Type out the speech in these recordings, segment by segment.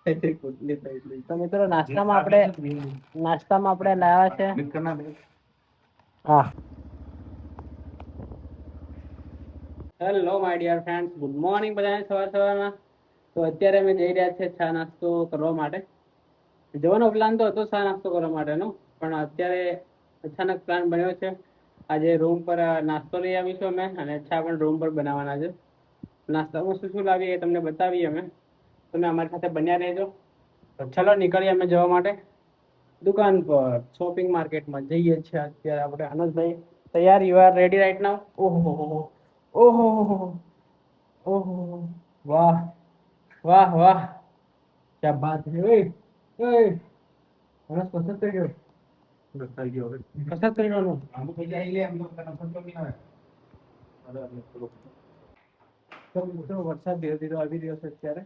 તો મિત્રો નાસ્તામાં આપણે લાવ્યા છે હા hello my dear friends, good morning બધાને સવારમાં. તો અત્યારે અમે જઈ રહ્યા છીએ ચા નાસ્તો કરવા માટે. જવાનો પ્લાન તો હતો ચા નાસ્તો કરવા માટેનો, પણ અત્યારે અચાનક પ્લાન બન્યો છે. આજે રૂમ પર નાસ્તો લઈ આવીશું અમે, અને ચા પણ રૂમ પર બનાવવાના છે. નાસ્તામાં શું શું લાવીએ એ તમને બતાવીએ અમે. તમે અમારી સાથે બન્યા રહેજો. તો ચલો નીકળીએ અમે જવા માટે દુકાન પર. શોપિંગ માર્કેટમાં જઈએ છીએ અત્યારે આપણે. અનસભાઈ તૈયાર? You are ready right now? ઓહો ઓહો ઓહો, વાહ વાહ વાહ, ક્યા બાત હે. અનસ પસંદ કર્યો? કસરત કરવાનું વરસાદ ધીરે ધીરે આવી રહ્યો છે અત્યારે.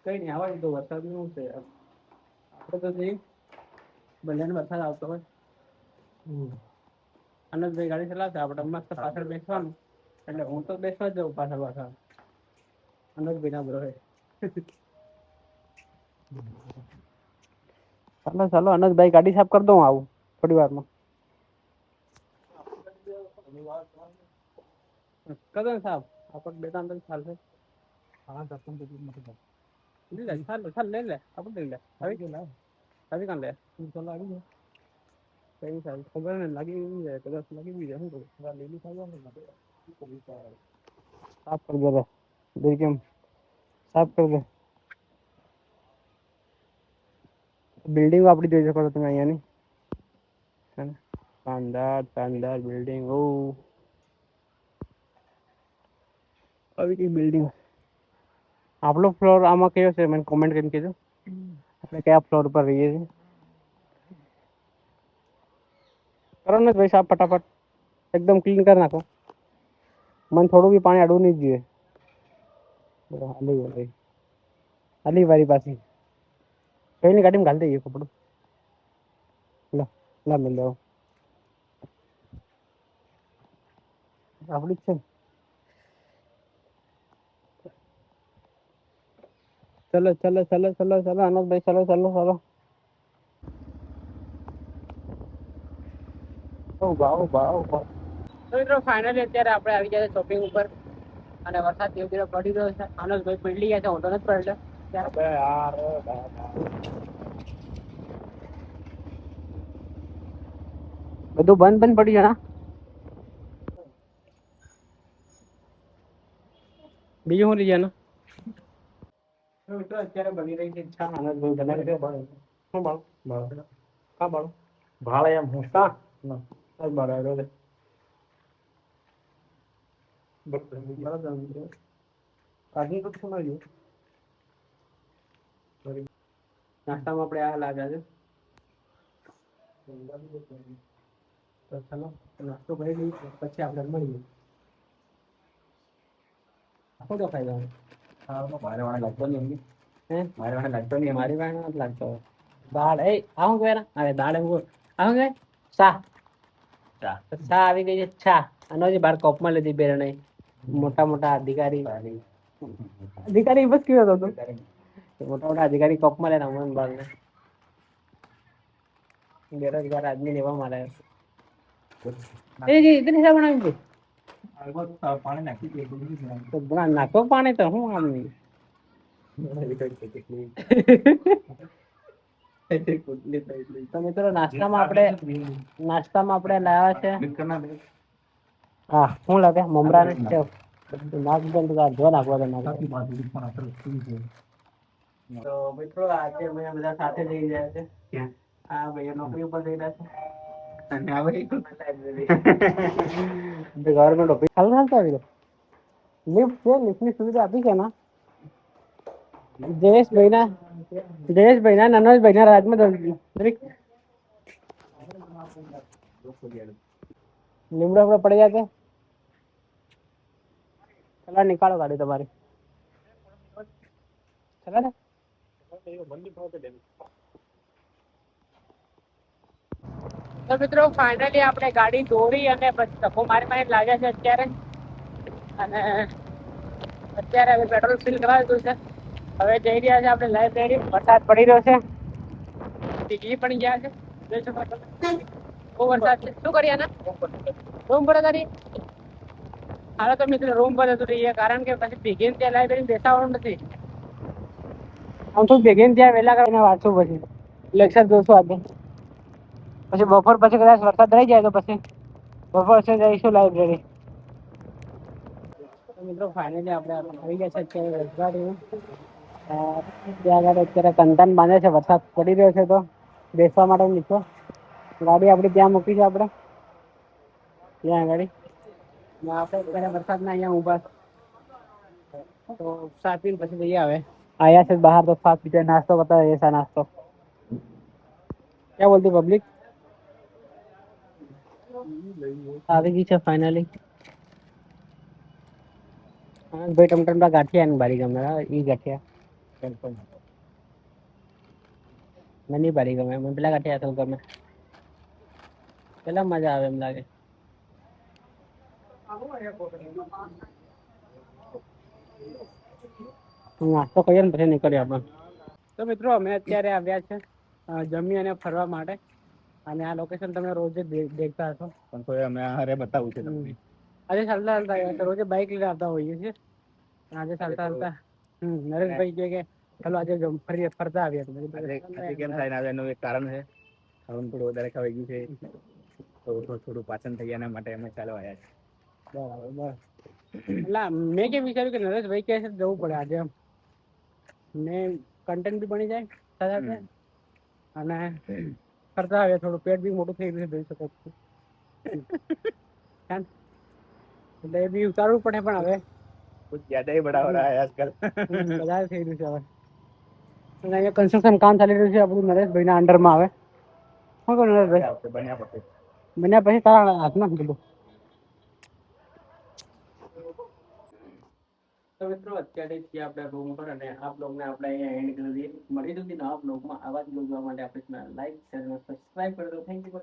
કઈ નઈ, આવા તો વરસાદ નું છે. આપડે તો જઈ બધાને વરસાદ આવતો હોય. અનસભાઈ ગાડી ચલાવતા, આપણે મસ્ત પાછળ બેસવાનું. એટલે હું તો બેસવા જ જાઉં પાછળ. અનસભાઈ ના બ્રો. ચાલો અનસભાઈ ગાડી સાફ કરી દઉં, આવું થોડી વારમાં. કદમ સાહેબ આપણ બે ત્રણ ચાલશે. હા દર્શન લઈ લે, ચાલ લઈ લે, આપણ લઈ લે. આવી કાન લે ચાલ આવી જાય. કઈ સાહેબ ખબર ને લાગી જાય, કદાચ લાગી બી જાય. શું કરું લીલી સાફ કરી દે રે, કેમ સાફ કરી દે. બિલ્ડિંગ આપડી જોઈ શકો છો તમે અહીંયાની. શાનદાર બિલ્ડિંગ. આવી કઈ બિલ્ડિંગ. આપણો ફ્લોર આમાં કયો છે મને કોમેન્ટ કરીને કહેજો. આપણે કયા ફ્લોર પર રહીએ છીએ. કરો ને ભાઈ સાહેબ, ફટાફટ એકદમ ક્લીન કરી નાખો. મને થોડું બી પાણી અડવું નહીં જોઈએ. હાલી વારી પાછી કઈ ની ગાડીમાં ઘાલ દઈએ કપડું. લા મિલ જાઓ આપડી જ છે. ચલો અનસભાઈ, ચલો. તો ફાઇનલી અત્યારે આપણે આવી ગયા શોપિંગ ઉપર. અને વરસાદ ધીરે ધીરે પડી રહ્યો છે. અનસભાઈ પલટી ગયા છે, હું તો નથી પડ્યો. બધું બંધ પડ્યું છે. બીજું શું લઈ જવાનું? અત્યારે બની રહી છે ચા. અનસભાઈ બનાવી દે ભાડે. શું ભાડું? કા ભાડું? ભાડે એમ હું કા ભાડે નાસ્તામાં આપણે આ લાવ્યા છે. તો ચાલો નાસ્તો કરી લઈએ, પછી આપણે મળીએ. શું તો ફાયદો? મારે વાળા લાગતો નહીં. મારી વાળા નથી લાગતો. દાળ આવું કે અરે દાળ એવું આવું કે ચા આવી ગઈ છે. ચા અને બાર કપમાં લીધી બેર નહીં. મોટા અધિકારી બસ કેવો હતો. મોટા અધિકારી કપમાં લે રમણ બાર ને બેરોજગાર આદમી ને એવા મારે. ઇતની સા બનાવી પાણી નાખો. પાણી તો હું આમ નહીં. તો મિત્રો નાસ્તામાં આપણે લાવ્યા છે. હા શું લાગે મમરા ને સેવ નાખવા નાખવા. તો મિત્રો આજે અમે બધા સાથે જઈ રહ્યા છે. હા ભાઈ નોકરી ઉપર જઈ રહ્યા છે. અને આ ભાઈ ગવર્મેન્ટ ઓફિસ ચાલતા લિફ્ટ છે. લિફ્ટની સુવિધા આપી છે ને જયેશભાઈ ના નનોજભાઈ ના રાજમાં લીમડો આપણે પડી જાય. ચલા નિકાળો ગાડી તમારી. ચલા ને તો મિત્રો ફાઇનલી આપણે ગાડી દોરી અને પછી ધક્કો મારી લાગ્યા છે અત્યારે. અને અત્યારે હવે પેટ્રોલ ફિલ કરાવી દીધું છે. હવે જઈ રહ્યા છે આપણે લાઇબ્રેરી. વરસાદ પડી રહ્યો છે, ટીકલી પણ ગયા છે. જોઈ શકો તમે બહુ વરસાદ છે. શું કરીએ ને રૂમ પર કરી હાલો તો મિત્રો રૂમ પર જતું રહીએ, કારણ કે પછી ભેગીને ત્યાં લાઇબ્રેરી બેસાવાનું નથી. આમ તો ભેગીને ત્યાં વહેલા કરીને વાંચું, પછી લેક્ચર જોશું આજે. પછી બપોર પછી કદાચ વરસાદ રહી જાય તો પછી બપોર પછી જઈશું લાઇબ્રેરી. મિત્રો ફાઇનલી આપણે આવી ગયા છે અત્યારે રજવાડીમાં. ત્યાં આગળ અત્યારે કંતાન બાંધે છે. વરસાદ પડી રહ્યો છે તો બેસવા માટે નીચો ગાડી આપડી ત્યાં મૂકી છે આપણે ત્યાં આગળ. આપણે અત્યારે વરસાદના અહીંયા ઊભા તો સાત પીને પછી જઈએ. આવે આયા છે બહાર તો સાત પીતે નાસ્તો બતાવે એસા નાસ્તો. क्या बोलती पब्लिक? આવી ગઈ છે ફાઇનલી. હા ભાઈ ટમટમડા ગાંઠિયા ને બારી ગમે ઈ ગાંઠિયા મને નહીં બારી ગમે. મને પેલા ગાંઠિયા તો ગમે, પેલા મજા આવે એમ લાગે. નાસ્તો કરીએ ને પછી નીકળીએ આપણે. તો મિત્રો અમે અત્યારે આવ્યા છે જમી અને ફરવા માટે, અને આ લોકેશન તમે રોજ દેખતા હશો, પણ તો અમે હારે બતાવું છે તમને. આજે ચાલતા ચાલતા રોજે બાઇક લઈને આવતા હોઈએ છીએ. આજે ચાલતા ચાલતા નરેશભાઈ કે ચાલો આજે ફરતા આવ્યા. કેમ થાય એનું એક કારણ છે, ખાવાનું થોડું વધારે ખવાઈ ગયું છે તો થોડું પાચન થઈ એના માટે અમે ચાલવા આવ્યા છે. બરાબર બરાબર. એટલે મેં કેમ વિચાર્યું કે નરેશભાઈ કહે છે જવું પડે આજે એમ, ને કન્ટેન્ટ બી બની જાય સાથે અને ફરતા આવે, થોડું પેટ બી મોટું થઈ ગયું જોઈ શકો છો. એટલે એ બી ઉતારવું પડે, પણ હવે જ્યાદા બડા હો રહા હે આજકલ, વધારે થઈ રહ્યું છે હવે. અને અહીંયા કન્સ્ટ્રક્શન કામ ચાલી રહ્યું છે આ બધું નરેશભાઈના અંડરમાં આવે. શું કહું નરેશભાઈ? બન્યા પછી તારા હાથમાં કીધું. તો મિત્રો અત્યારે છીએ આપણે રૂમ પર, અને આ બ્લોગને આપણે અહીંયા એન્ડ કરી દઈએ. મળી સુધી નવા બ્લોગમાં. આવા જ બ્લોગ જોવા માટે આપણે લાઈક શેર અને સબસ્ક્રાઇબ કરી દો. Thank you.